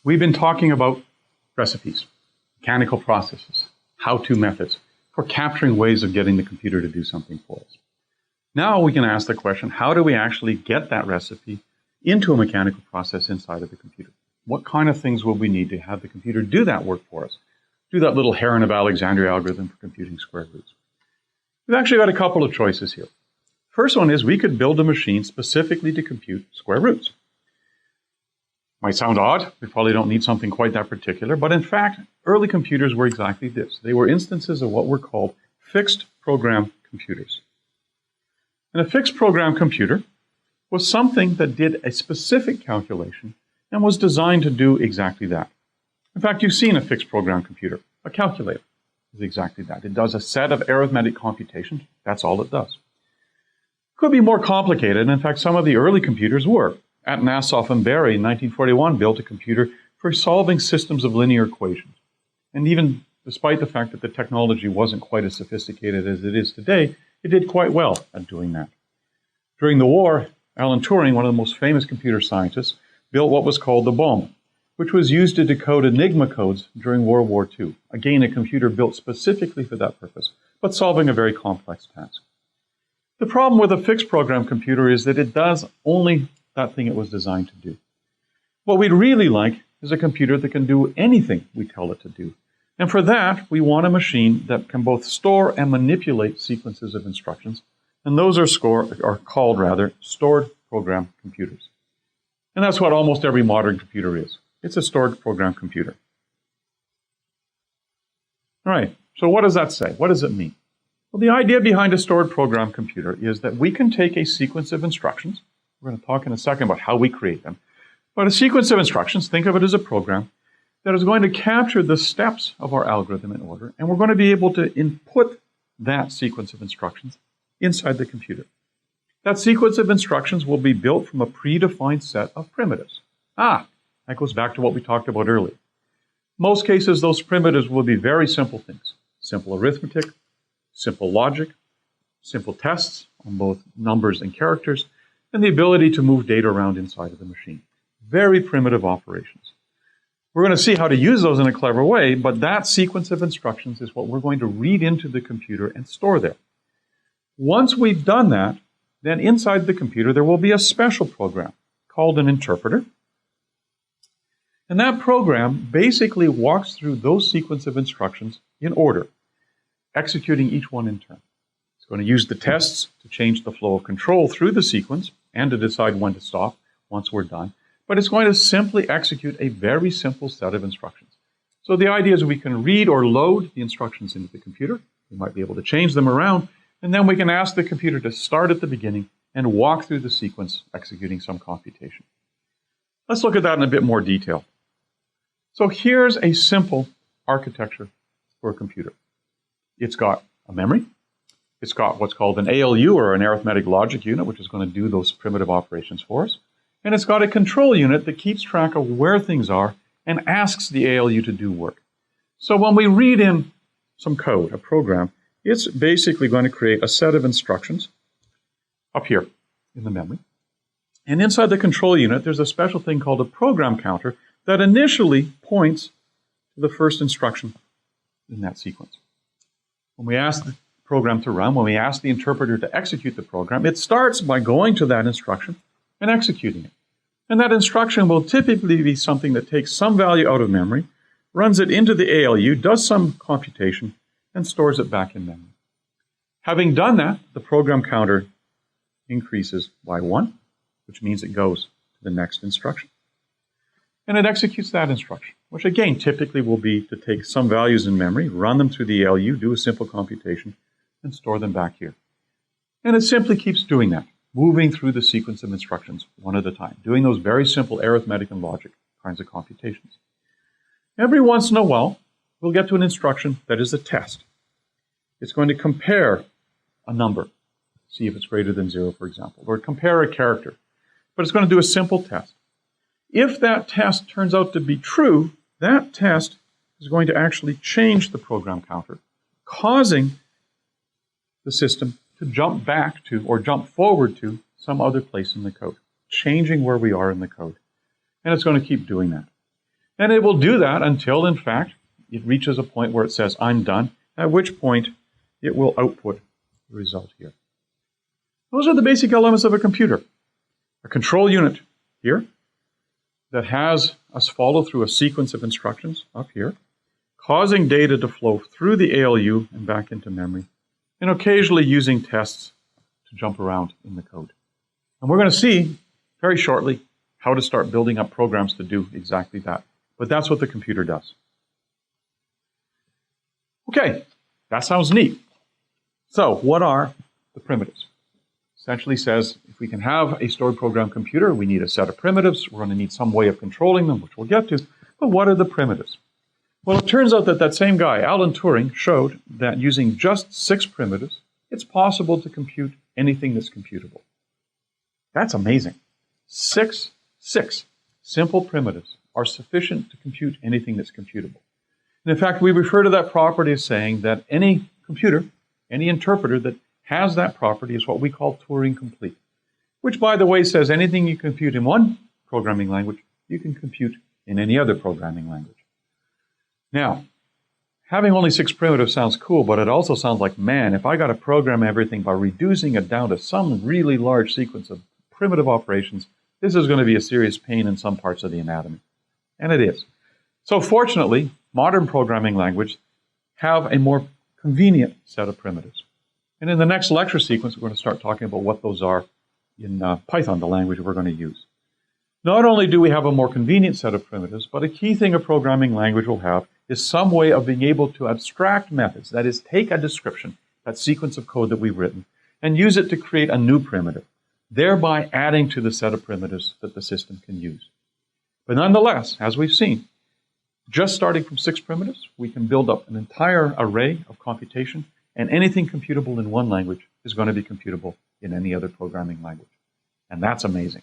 We've been talking about recipes, mechanical processes, how-to methods for capturing ways of getting the computer to do something for us. Now we can ask the question, how do we actually get that recipe into a mechanical process inside of the computer? What kind of things will we need to have the computer do that work for us? Do that little Heron of Alexandria algorithm for computing square roots. We've actually got a couple of choices here. First one is we could build a machine specifically to compute square roots. Might sound odd, we probably don't need something quite that particular, but in fact, early computers were exactly this. They were instances of what were called fixed program computers. And a fixed program computer was something that did a specific calculation and was designed to do exactly that. In fact, you've seen a fixed program computer. A calculator is exactly that. It does a set of arithmetic computations. That's all it does. It could be more complicated. In fact, some of the early computers were. At Nassau and Berry in 1941 built a computer for solving systems of linear equations. And even despite the fact that the technology wasn't quite as sophisticated as it is today, it did quite well at doing that. During the war, Alan Turing, one of the most famous computer scientists, built what was called the bombe, which was used to decode Enigma codes during World War II. Again, a computer built specifically for that purpose, but solving a very complex task. The problem with a fixed program computer is that it does only that thing it was designed to do. What we'd really like is a computer that can do anything we tell it to do. And for that, we want a machine that can both store and manipulate sequences of instructions. And those are called stored program computers. And that's what almost every modern computer is. It's a stored program computer. All right, so what does that say? What does it mean? Well, the idea behind a stored program computer is that we can take a sequence of instructions. We're going to talk in a second about how we create them. But a sequence of instructions, think of it as a program that is going to capture the steps of our algorithm in order, and we're going to be able to input that sequence of instructions inside the computer. That sequence of instructions will be built from a predefined set of primitives. That goes back to what we talked about earlier. Most cases, those primitives will be very simple things. Simple arithmetic, simple logic, simple tests on both numbers and characters, and the ability to move data around inside of the machine. Very primitive operations. We're going to see how to use those in a clever way, but that sequence of instructions is what we're going to read into the computer and store there. Once we've done that, then inside the computer there will be a special program called an interpreter. And that program basically walks through those sequence of instructions in order, executing each one in turn. It's going to use the tests to change the flow of control through the sequence and to decide when to stop once we're done. But it's going to simply execute a very simple set of instructions. So the idea is we can read or load the instructions into the computer. We might be able to change them around, and then we can ask the computer to start at the beginning and walk through the sequence, executing some computation. Let's look at that in a bit more detail. So here's a simple architecture for a computer. It's got a memory. It's got what's called an ALU, or an arithmetic logic unit, which is going to do those primitive operations for us. And it's got a control unit that keeps track of where things are and asks the ALU to do work. So when we read in some code, a program, it's basically going to create a set of instructions up here in the memory. And inside the control unit, there's a special thing called a program counter that initially points to the first instruction in that sequence. When we ask the program to run, when we ask the interpreter to execute the program, it starts by going to that instruction and executing it. And that instruction will typically be something that takes some value out of memory, runs it into the ALU, does some computation, and stores it back in memory. Having done that, the program counter increases by 1, which means it goes to the next instruction. And it executes that instruction, which again typically will be to take some values in memory, run them through the ALU, do a simple computation, and store them back here. And it simply keeps doing that, moving through the sequence of instructions one at a time, doing those very simple arithmetic and logic kinds of computations. Every once in a while, we'll get to an instruction that is a test. It's going to compare a number, see if it's greater than 0, for example, or compare a character. But it's going to do a simple test. If that test turns out to be true, that test is going to actually change the program counter, causing the system to jump back to or jump forward to some other place in the code, changing where we are in the code. And it's going to keep doing that. And it will do that until, in fact, it reaches a point where it says, I'm done, at which point it will output the result here. Those are the basic elements of a computer. A control unit here that has us follow through a sequence of instructions up here, causing data to flow through the ALU and back into memory, and occasionally using tests to jump around in the code. And we're going to see very shortly how to start building up programs to do exactly that. But that's what the computer does. Okay, that sounds neat. So what are the primitives? Essentially says if we can have a stored program computer, we need a set of primitives. We're going to need some way of controlling them, which we'll get to. But what are the primitives? Well, it turns out that that same guy, Alan Turing, showed that using just 6 primitives, it's possible to compute anything that's computable. That's amazing. 6 simple primitives are sufficient to compute anything that's computable. And in fact, we refer to that property as saying that any computer, any interpreter that has that property is what we call Turing complete, which, by the way, says anything you compute in one programming language, you can compute in any other programming language. Now, having only 6 primitives sounds cool, but it also sounds like, man, if I got to program everything by reducing it down to some really large sequence of primitive operations, this is going to be a serious pain in some parts of the anatomy. And it is. So fortunately, modern programming languages have a more convenient set of primitives. And in the next lecture sequence, we're going to start talking about what those are in Python, the language we're going to use. Not only do we have a more convenient set of primitives, but a key thing a programming language will have is some way of being able to abstract methods, that is, take a description, that sequence of code that we've written, and use it to create a new primitive, thereby adding to the set of primitives that the system can use. But nonetheless, as we've seen, just starting from 6 primitives, we can build up an entire array of computation, and anything computable in one language is going to be computable in any other programming language. And that's amazing.